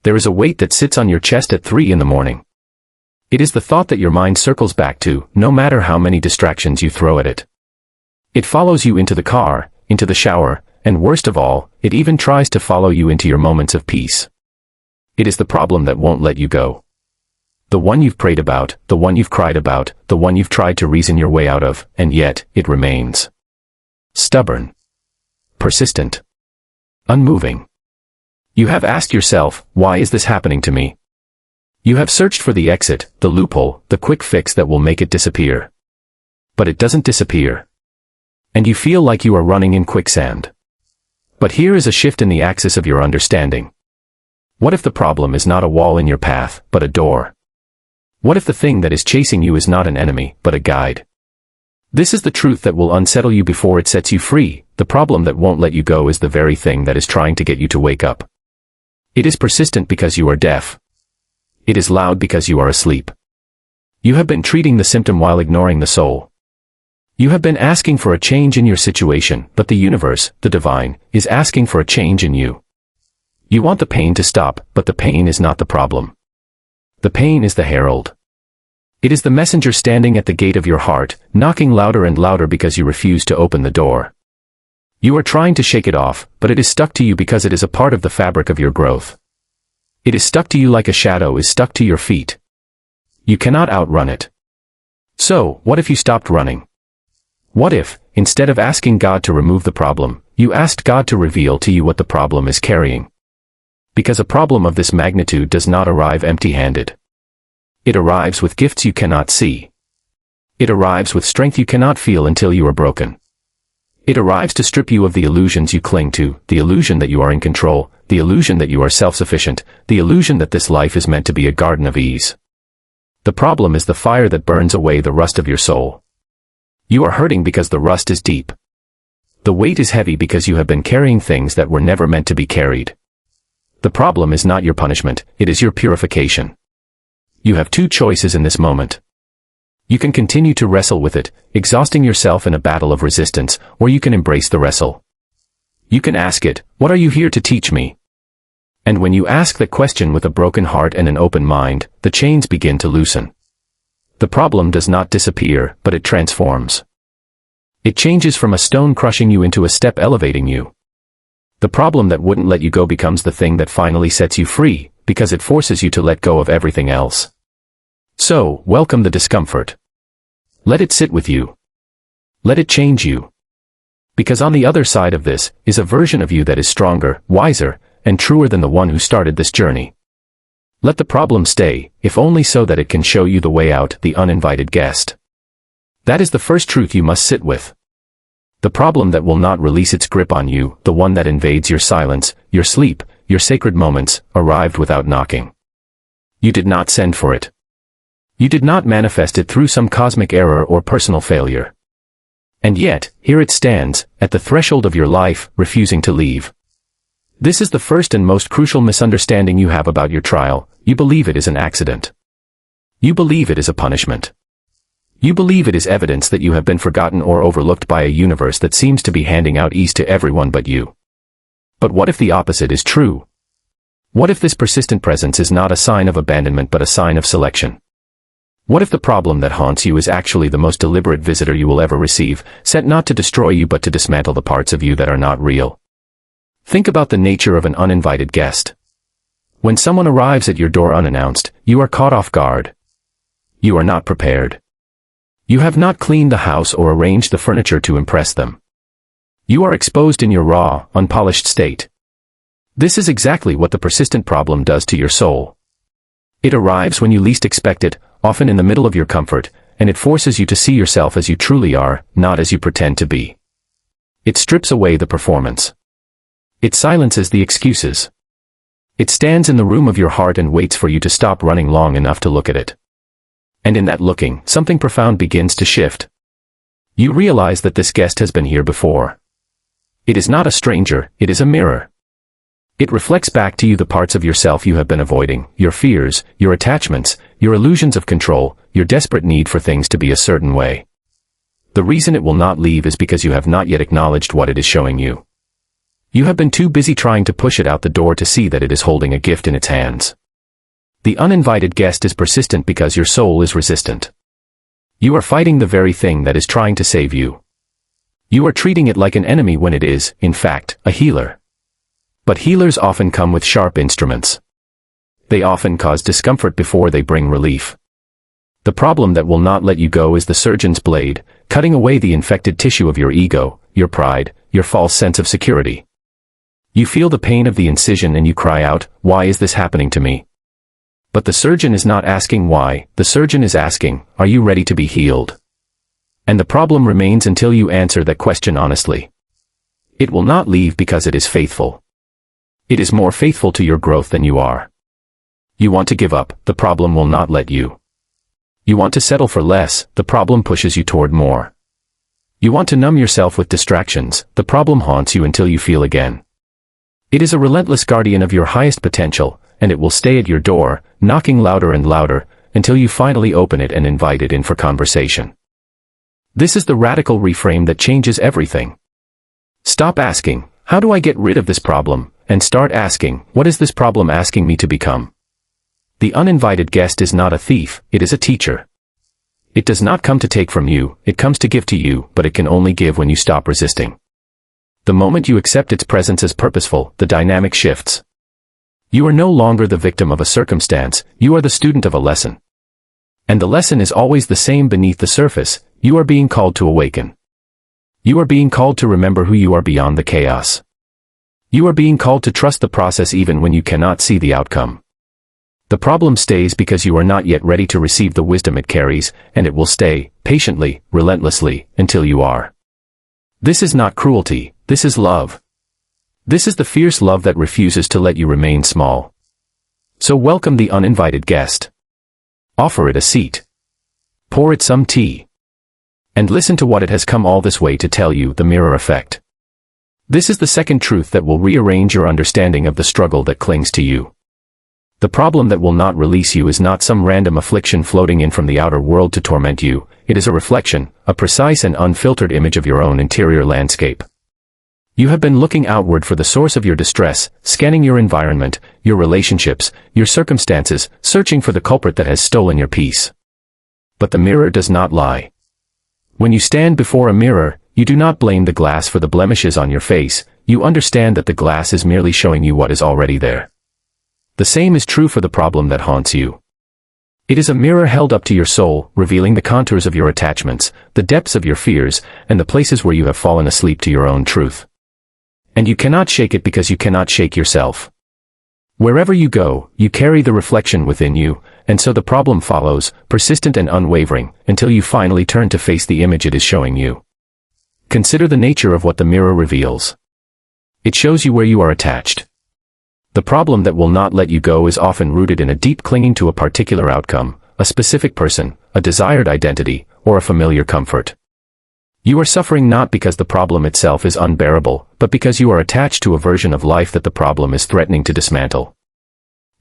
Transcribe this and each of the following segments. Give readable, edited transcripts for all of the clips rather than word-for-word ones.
There is a weight that sits on your chest at 3 in the morning. It is the thought that your mind circles back to, no matter how many distractions you throw at it. It follows you into the car, into the shower, and worst of all, it even tries to follow you into your moments of peace. It is the problem that won't let you go. The one you've prayed about, the one you've cried about, the one you've tried to reason your way out of, and yet, it remains. Stubborn. Persistent. Unmoving. You have asked yourself, why is this happening to me? You have searched for the exit, the loophole, the quick fix that will make it disappear. But it doesn't disappear. And you feel like you are running in quicksand. But here is a shift in the axis of your understanding. What if the problem is not a wall in your path, but a door? What if the thing that is chasing you is not an enemy, but a guide? This is the truth that will unsettle you before it sets you free. The problem that won't let you go is the very thing that is trying to get you to wake up. It is persistent because you are deaf. It is loud because you are asleep. You have been treating the symptom while ignoring the soul. You have been asking for a change in your situation, but the universe, the divine, is asking for a change in you. You want the pain to stop, but the pain is not the problem. The pain is the herald. It is the messenger standing at the gate of your heart, knocking louder and louder because you refuse to open the door. You are trying to shake it off, but it is stuck to you because it is a part of the fabric of your growth. It is stuck to you like a shadow is stuck to your feet. You cannot outrun it. So, what if you stopped running? What if, instead of asking God to remove the problem, you asked God to reveal to you what the problem is carrying? Because a problem of this magnitude does not arrive empty-handed. It arrives with gifts you cannot see. It arrives with strength you cannot feel until you are broken. It arrives to strip you of the illusions you cling to, the illusion that you are in control, the illusion that you are self-sufficient, the illusion that this life is meant to be a garden of ease. The problem is the fire that burns away the rust of your soul. You are hurting because the rust is deep. The weight is heavy because you have been carrying things that were never meant to be carried. The problem is not your punishment, it is your purification. You have two choices in this moment. You can continue to wrestle with it, exhausting yourself in a battle of resistance, or you can embrace the wrestle. You can ask it, what are you here to teach me? And when you ask that question with a broken heart and an open mind, the chains begin to loosen. The problem does not disappear, but it transforms. It changes from a stone crushing you into a step elevating you. The problem that wouldn't let you go becomes the thing that finally sets you free, because it forces you to let go of everything else. So, welcome the discomfort. Let it sit with you. Let it change you. Because on the other side of this, is a version of you that is stronger, wiser, and truer than the one who started this journey. Let the problem stay, if only so that it can show you the way out, the uninvited guest. That is the first truth you must sit with. The problem that will not release its grip on you, the one that invades your silence, your sleep, your sacred moments, arrived without knocking. You did not send for it. You did not manifest it through some cosmic error or personal failure. And yet, here it stands, at the threshold of your life, refusing to leave. This is the first and most crucial misunderstanding you have about your trial. You believe it is an accident. You believe it is a punishment. You believe it is evidence that you have been forgotten or overlooked by a universe that seems to be handing out ease to everyone but you. But what if the opposite is true? What if this persistent presence is not a sign of abandonment but a sign of selection? What if the problem that haunts you is actually the most deliberate visitor you will ever receive, sent not to destroy you but to dismantle the parts of you that are not real? Think about the nature of an uninvited guest. When someone arrives at your door unannounced, you are caught off guard. You are not prepared. You have not cleaned the house or arranged the furniture to impress them. You are exposed in your raw, unpolished state. This is exactly what the persistent problem does to your soul. It arrives when you least expect it, often in the middle of your comfort, and it forces you to see yourself as you truly are, not as you pretend to be. It strips away the performance. It silences the excuses. It stands in the room of your heart and waits for you to stop running long enough to look at it. And in that looking, something profound begins to shift. You realize that this guest has been here before. It is not a stranger, it is a mirror. It reflects back to you the parts of yourself you have been avoiding, your fears, your attachments, your illusions of control, your desperate need for things to be a certain way. The reason it will not leave is because you have not yet acknowledged what it is showing you. You have been too busy trying to push it out the door to see that it is holding a gift in its hands. The uninvited guest is persistent because your soul is resistant. You are fighting the very thing that is trying to save you. You are treating it like an enemy when it is, in fact, a healer. But healers often come with sharp instruments. They often cause discomfort before they bring relief. The problem that will not let you go is the surgeon's blade, cutting away the infected tissue of your ego, your pride, your false sense of security. You feel the pain of the incision and you cry out, "Why is this happening to me?" But the surgeon is not asking why, the surgeon is asking, "Are you ready to be healed?" And the problem remains until you answer that question honestly. It will not leave because it is faithful. It is more faithful to your growth than you are. You want to give up, the problem will not let you. You want to settle for less, the problem pushes you toward more. You want to numb yourself with distractions, the problem haunts you until you feel again. It is a relentless guardian of your highest potential, and it will stay at your door, knocking louder and louder, until you finally open it and invite it in for conversation. This is the radical reframe that changes everything. Stop asking, "How do I get rid of this problem?" and start asking, "What is this problem asking me to become?" The uninvited guest is not a thief, it is a teacher. It does not come to take from you, it comes to give to you, but it can only give when you stop resisting. The moment you accept its presence as purposeful, the dynamic shifts. You are no longer the victim of a circumstance, you are the student of a lesson. And the lesson is always the same beneath the surface, you are being called to awaken. You are being called to remember who you are beyond the chaos. You are being called to trust the process even when you cannot see the outcome. The problem stays because you are not yet ready to receive the wisdom it carries, and it will stay, patiently, relentlessly, until you are. This is not cruelty, this is love. This is the fierce love that refuses to let you remain small. So welcome the uninvited guest. Offer it a seat. Pour it some tea. And listen to what it has come all this way to tell you, the mirror effect. This is the second truth that will rearrange your understanding of the struggle that clings to you. The problem that will not release you is not some random affliction floating in from the outer world to torment you, it is a reflection, a precise and unfiltered image of your own interior landscape. You have been looking outward for the source of your distress, scanning your environment, your relationships, your circumstances, searching for the culprit that has stolen your peace. But the mirror does not lie. When you stand before a mirror, you do not blame the glass for the blemishes on your face, you understand that the glass is merely showing you what is already there. The same is true for the problem that haunts you. It is a mirror held up to your soul, revealing the contours of your attachments, the depths of your fears, and the places where you have fallen asleep to your own truth. And you cannot shake it because you cannot shake yourself. Wherever you go, you carry the reflection within you, and so the problem follows, persistent and unwavering, until you finally turn to face the image it is showing you. Consider the nature of what the mirror reveals. It shows you where you are attached. The problem that will not let you go is often rooted in a deep clinging to a particular outcome, a specific person, a desired identity, or a familiar comfort. You are suffering not because the problem itself is unbearable, but because you are attached to a version of life that the problem is threatening to dismantle.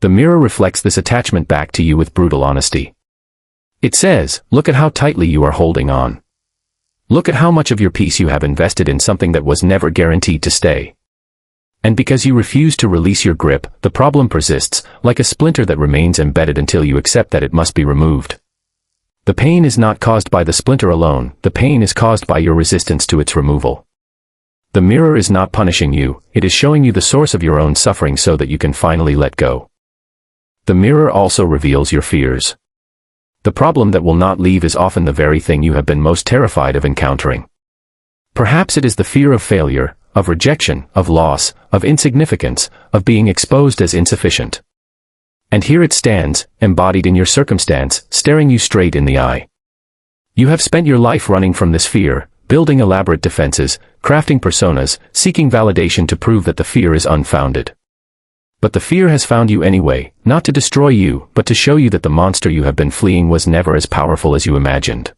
The mirror reflects this attachment back to you with brutal honesty. It says, "Look at how tightly you are holding on. Look at how much of your peace you have invested in something that was never guaranteed to stay. And because you refuse to release your grip, the problem persists, like a splinter that remains embedded until you accept that it must be removed. The pain is not caused by the splinter alone, the pain is caused by your resistance to its removal. The mirror is not punishing you, it is showing you the source of your own suffering so that you can finally let go. The mirror also reveals your fears. The problem that will not leave is often the very thing you have been most terrified of encountering. Perhaps it is the fear of failure, of rejection, of loss, of insignificance, of being exposed as insufficient. And here it stands, embodied in your circumstance, staring you straight in the eye. You have spent your life running from this fear, building elaborate defenses, crafting personas, seeking validation to prove that the fear is unfounded. But the fear has found you anyway, not to destroy you, but to show you that the monster you have been fleeing was never as powerful as you imagined.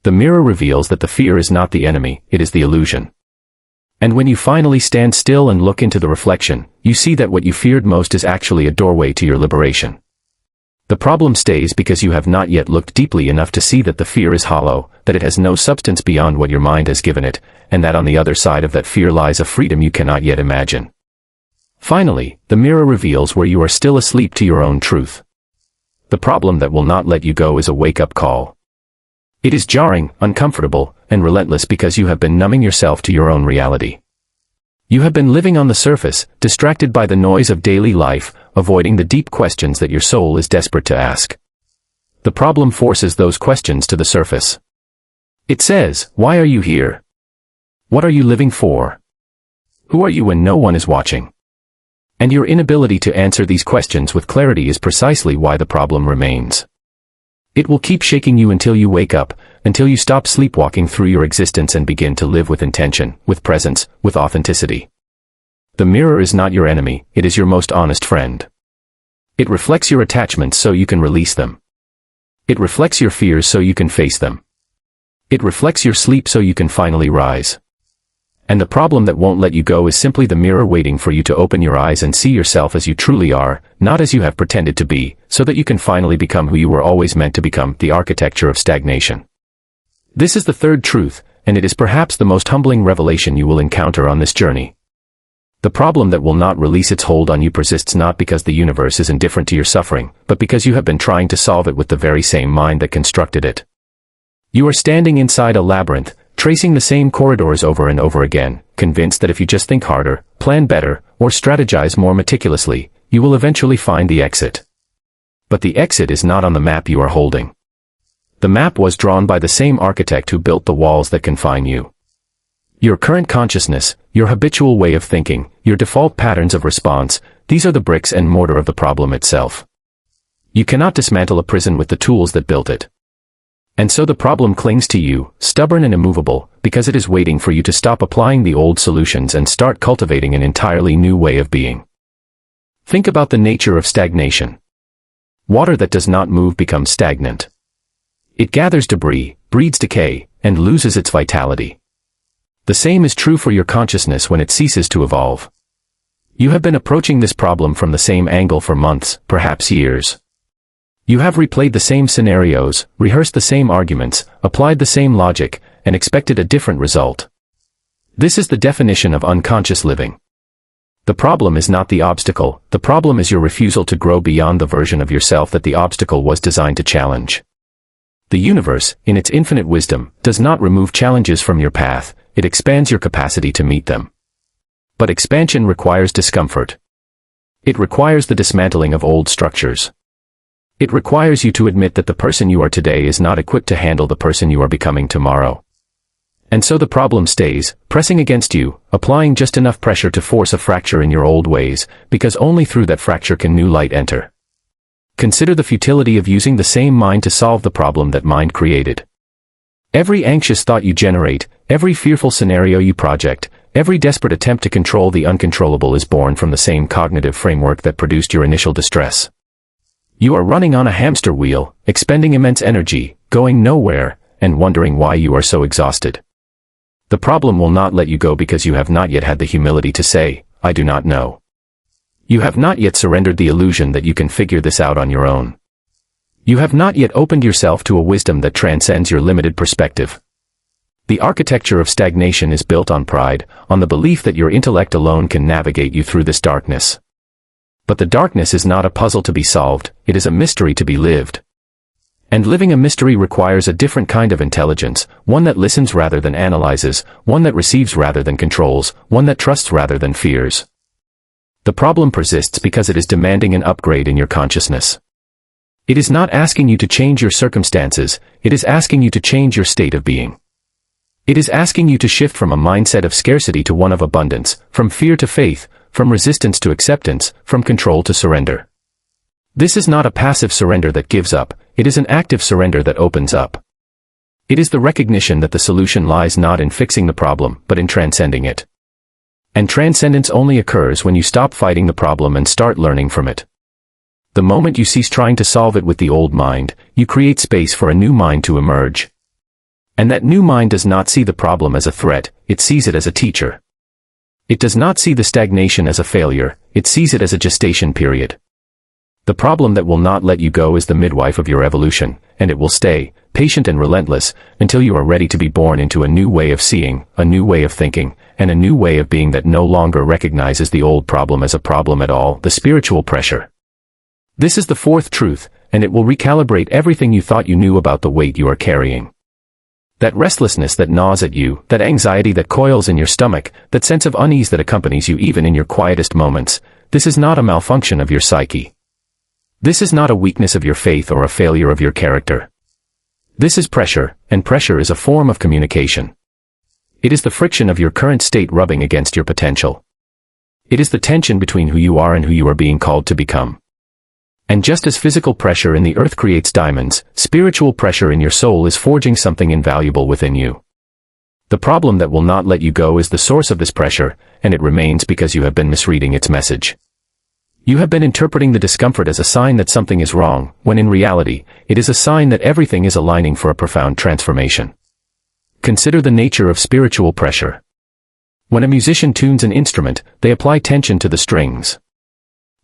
The mirror reveals that the fear is not the enemy, it is the illusion. And when you finally stand still and look into the reflection, you see that what you feared most is actually a doorway to your liberation. The problem stays because you have not yet looked deeply enough to see that the fear is hollow, that it has no substance beyond what your mind has given it, and that on the other side of that fear lies a freedom you cannot yet imagine. Finally, the mirror reveals where you are still asleep to your own truth. The problem that will not let you go is a wake-up call. It is jarring, uncomfortable, and relentless because you have been numbing yourself to your own reality. You have been living on the surface, distracted by the noise of daily life, avoiding the deep questions that your soul is desperate to ask. The problem forces those questions to the surface. It says, why are you here? What are you living for? Who are you when no one is watching? And your inability to answer these questions with clarity is precisely why the problem remains. It will keep shaking you until you wake up, until you stop sleepwalking through your existence and begin to live with intention, with presence, with authenticity. The mirror is not your enemy, it is your most honest friend. It reflects your attachments so you can release them. It reflects your fears so you can face them. It reflects your sleep so you can finally rise. And the problem that won't let you go is simply the mirror waiting for you to open your eyes and see yourself as you truly are, not as you have pretended to be, so that you can finally become who you were always meant to become, the architecture of stagnation. This is the third truth, and it is perhaps the most humbling revelation you will encounter on this journey. The problem that will not release its hold on you persists not because the universe is indifferent to your suffering, but because you have been trying to solve it with the very same mind that constructed it. You are standing inside a labyrinth, tracing the same corridors over and over again, convinced that if you just think harder, plan better, or strategize more meticulously, you will eventually find the exit. But the exit is not on the map you are holding. The map was drawn by the same architect who built the walls that confine you. Your current consciousness, your habitual way of thinking, your default patterns of response, these are the bricks and mortar of the problem itself. You cannot dismantle a prison with the tools that built it. And so the problem clings to you, stubborn and immovable, because it is waiting for you to stop applying the old solutions and start cultivating an entirely new way of being. Think about the nature of stagnation. Water that does not move becomes stagnant. It gathers debris, breeds decay, and loses its vitality. The same is true for your consciousness when it ceases to evolve. You have been approaching this problem from the same angle for months, perhaps years. You have replayed the same scenarios, rehearsed the same arguments, applied the same logic, and expected a different result. This is the definition of unconscious living. The problem is not the obstacle, the problem is your refusal to grow beyond the version of yourself that the obstacle was designed to challenge. The universe, in its infinite wisdom, does not remove challenges from your path, it expands your capacity to meet them. But expansion requires discomfort. It requires the dismantling of old structures. It requires you to admit that the person you are today is not equipped to handle the person you are becoming tomorrow. And so the problem stays, pressing against you, applying just enough pressure to force a fracture in your old ways, because only through that fracture can new light enter. Consider the futility of using the same mind to solve the problem that mind created. Every anxious thought you generate, every fearful scenario you project, every desperate attempt to control the uncontrollable is born from the same cognitive framework that produced your initial distress. You are running on a hamster wheel, expending immense energy, going nowhere, and wondering why you are so exhausted. The problem will not let you go because you have not yet had the humility to say, I do not know. You have not yet surrendered the illusion that you can figure this out on your own. You have not yet opened yourself to a wisdom that transcends your limited perspective. The architecture of stagnation is built on pride, on the belief that your intellect alone can navigate you through this darkness. But the darkness is not a puzzle to be solved, it is a mystery to be lived. And living a mystery requires a different kind of intelligence, one that listens rather than analyzes, one that receives rather than controls, one that trusts rather than fears. The problem persists because it is demanding an upgrade in your consciousness. It is not asking you to change your circumstances, it is asking you to change your state of being. It is asking you to shift from a mindset of scarcity to one of abundance, from fear to faith, from resistance to acceptance, from control to surrender. This is not a passive surrender that gives up, it is an active surrender that opens up. It is the recognition that the solution lies not in fixing the problem, but in transcending it. And transcendence only occurs when you stop fighting the problem and start learning from it. The moment you cease trying to solve it with the old mind, you create space for a new mind to emerge. And that new mind does not see the problem as a threat, it sees it as a teacher. It does not see the stagnation as a failure, it sees it as a gestation period. The problem that will not let you go is the midwife of your evolution, and it will stay, patient and relentless, until you are ready to be born into a new way of seeing, a new way of thinking, and a new way of being that no longer recognizes the old problem as a problem at all, the spiritual pressure. This is the fourth truth, and it will recalibrate everything you thought you knew about the weight you are carrying. That restlessness that gnaws at you, that anxiety that coils in your stomach, that sense of unease that accompanies you even in your quietest moments, this is not a malfunction of your psyche. This is not a weakness of your faith or a failure of your character. This is pressure, and pressure is a form of communication. It is the friction of your current state rubbing against your potential. It is the tension between who you are and who you are being called to become. And just as physical pressure in the earth creates diamonds, spiritual pressure in your soul is forging something invaluable within you. The problem that will not let you go is the source of this pressure, and it remains because you have been misreading its message. You have been interpreting the discomfort as a sign that something is wrong, when in reality, it is a sign that everything is aligning for a profound transformation. Consider the nature of spiritual pressure. When a musician tunes an instrument, they apply tension to the strings.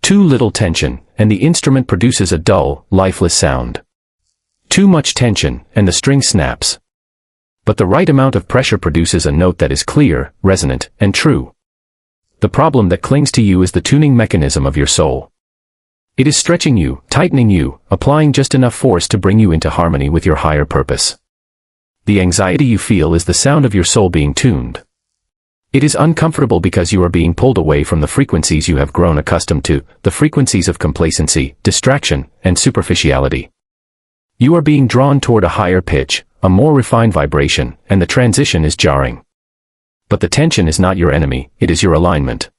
Too little tension, and the instrument produces a dull, lifeless sound. Too much tension, and the string snaps. But the right amount of pressure produces a note that is clear, resonant, and true. The problem that clings to you is the tuning mechanism of your soul. It is stretching you, tightening you, applying just enough force to bring you into harmony with your higher purpose. The anxiety you feel is the sound of your soul being tuned. It is uncomfortable because you are being pulled away from the frequencies you have grown accustomed to, the frequencies of complacency, distraction, and superficiality. You are being drawn toward a higher pitch, a more refined vibration, and the transition is jarring. But the tension is not your enemy, it is your alignment.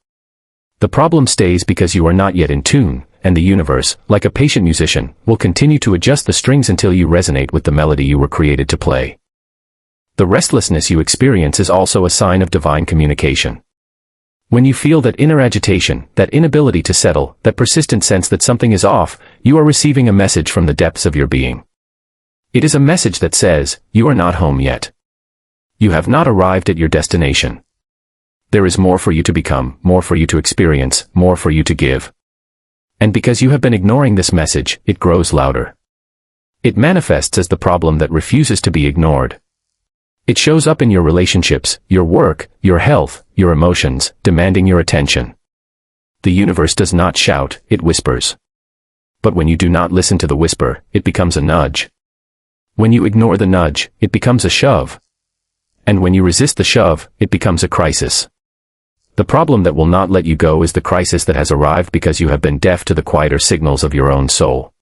The problem stays because you are not yet in tune, and the universe, like a patient musician, will continue to adjust the strings until you resonate with the melody you were created to play. The restlessness you experience is also a sign of divine communication. When you feel that inner agitation, that inability to settle, that persistent sense that something is off, you are receiving a message from the depths of your being. It is a message that says, you are not home yet. You have not arrived at your destination. There is more for you to become, more for you to experience, more for you to give. And because you have been ignoring this message, it grows louder. It manifests as the problem that refuses to be ignored. It shows up in your relationships, your work, your health, your emotions, demanding your attention. The universe does not shout, it whispers. But when you do not listen to the whisper, it becomes a nudge. When you ignore the nudge, it becomes a shove. And when you resist the shove, it becomes a crisis. The problem that will not let you go is the crisis that has arrived because you have been deaf to the quieter signals of your own soul.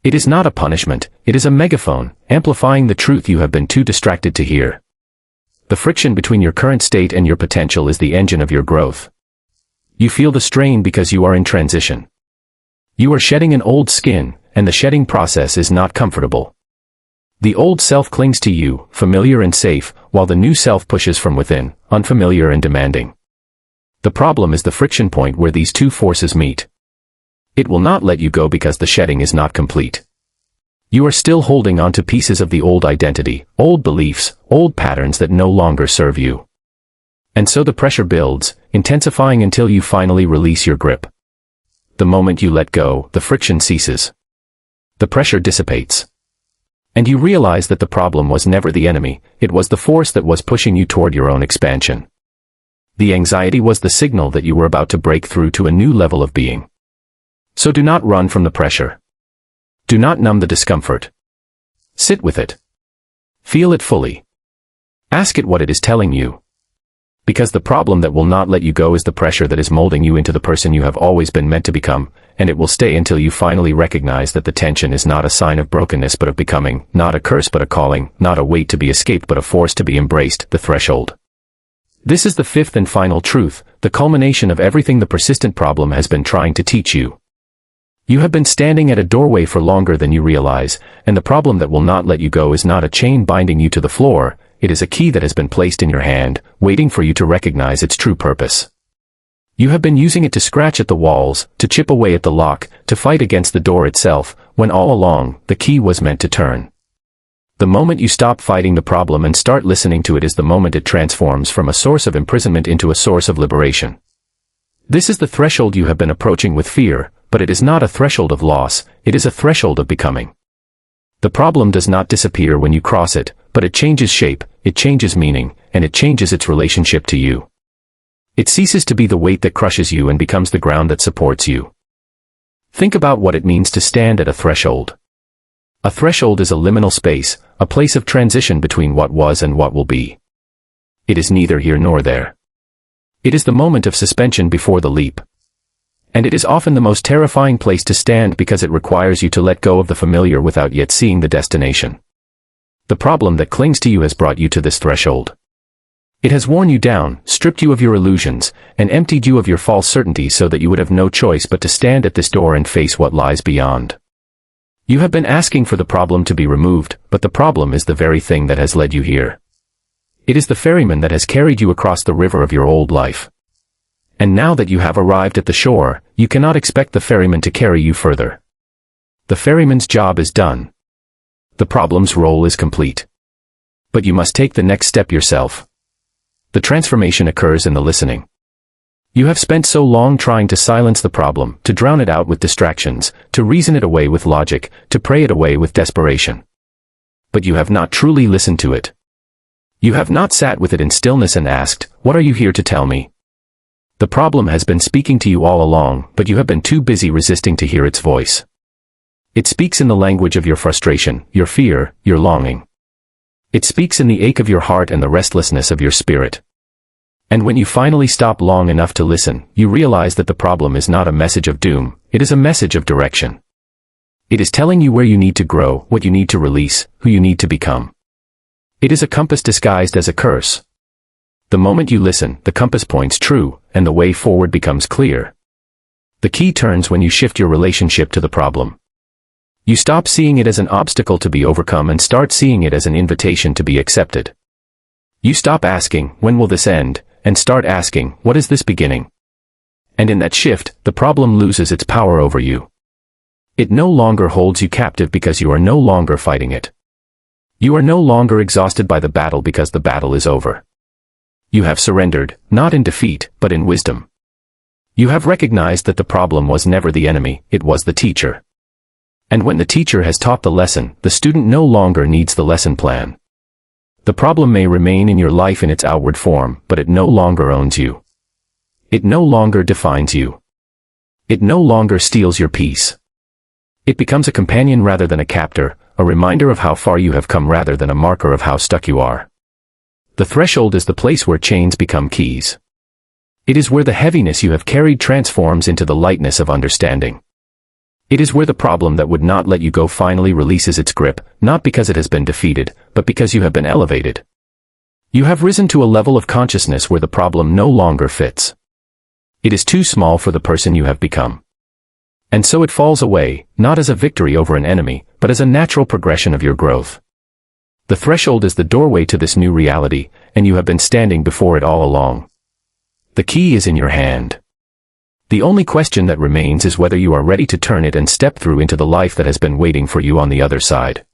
It is not a punishment, it is a megaphone, amplifying the truth you have been too distracted to hear. The friction between your current state and your potential is the engine of your growth. You feel the strain because you are in transition. You are shedding an old skin, and the shedding process is not comfortable. The old self clings to you, familiar and safe, while the new self pushes from within, unfamiliar and demanding. The problem is the friction point where these two forces meet. It will not let you go because the shedding is not complete. You are still holding on to pieces of the old identity, old beliefs, old patterns that no longer serve you. And so the pressure builds, intensifying until you finally release your grip. The moment you let go, the friction ceases. The pressure dissipates. And you realize that the problem was never the enemy, it was the force that was pushing you toward your own expansion. The anxiety was the signal that you were about to break through to a new level of being. So do not run from the pressure. Do not numb the discomfort. Sit with it. Feel it fully. Ask it what it is telling you. Because the problem that will not let you go is the pressure that is molding you into the person you have always been meant to become, and it will stay until you finally recognize that the tension is not a sign of brokenness but of becoming, not a curse but a calling, not a weight to be escaped but a force to be embraced, the threshold. This is the fifth and final truth, the culmination of everything the persistent problem has been trying to teach you. You have been standing at a doorway for longer than you realize, and the problem that will not let you go is not a chain binding you to the floor, it is a key that has been placed in your hand, waiting for you to recognize its true purpose. You have been using it to scratch at the walls, to chip away at the lock, to fight against the door itself, when all along, the key was meant to turn. The moment you stop fighting the problem and start listening to it is the moment it transforms from a source of imprisonment into a source of liberation. This is the threshold you have been approaching with fear, but it is not a threshold of loss, it is a threshold of becoming. The problem does not disappear when you cross it, but it changes shape, it changes meaning, and it changes its relationship to you. It ceases to be the weight that crushes you and becomes the ground that supports you. Think about what it means to stand at a threshold. A threshold is a liminal space, a place of transition between what was and what will be. It is neither here nor there. It is the moment of suspension before the leap. And it is often the most terrifying place to stand because it requires you to let go of the familiar without yet seeing the destination. The problem that clings to you has brought you to this threshold. It has worn you down, stripped you of your illusions, and emptied you of your false certainties so that you would have no choice but to stand at this door and face what lies beyond. You have been asking for the problem to be removed, but the problem is the very thing that has led you here. It is the ferryman that has carried you across the river of your old life. And now that you have arrived at the shore, you cannot expect the ferryman to carry you further. The ferryman's job is done. The problem's role is complete. But you must take the next step yourself. The transformation occurs in the listening. You have spent so long trying to silence the problem, to drown it out with distractions, to reason it away with logic, to pray it away with desperation. But you have not truly listened to it. You have not sat with it in stillness and asked, "What are you here to tell me?" The problem has been speaking to you all along, but you have been too busy resisting to hear its voice. It speaks in the language of your frustration, your fear, your longing. It speaks in the ache of your heart and the restlessness of your spirit. And when you finally stop long enough to listen, you realize that the problem is not a message of doom, it is a message of direction. It is telling you where you need to grow, what you need to release, who you need to become. It is a compass disguised as a curse. The moment you listen, the compass points true, and the way forward becomes clear. The key turns when you shift your relationship to the problem. You stop seeing it as an obstacle to be overcome and start seeing it as an invitation to be accepted. You stop asking, "When will this end?" and start asking, "What is this beginning?" And in that shift, the problem loses its power over you. It no longer holds you captive because you are no longer fighting it. You are no longer exhausted by the battle because the battle is over. You have surrendered, not in defeat, but in wisdom. You have recognized that the problem was never the enemy, it was the teacher. And when the teacher has taught the lesson, the student no longer needs the lesson plan. The problem may remain in your life in its outward form, but it no longer owns you. It no longer defines you. It no longer steals your peace. It becomes a companion rather than a captor, a reminder of how far you have come rather than a marker of how stuck you are. The threshold is the place where chains become keys. It is where the heaviness you have carried transforms into the lightness of understanding. It is where the problem that would not let you go finally releases its grip, not because it has been defeated, but because you have been elevated. You have risen to a level of consciousness where the problem no longer fits. It is too small for the person you have become. And so it falls away, not as a victory over an enemy, but as a natural progression of your growth. The threshold is the doorway to this new reality, and you have been standing before it all along. The key is in your hand. The only question that remains is whether you are ready to turn it and step through into the life that has been waiting for you on the other side.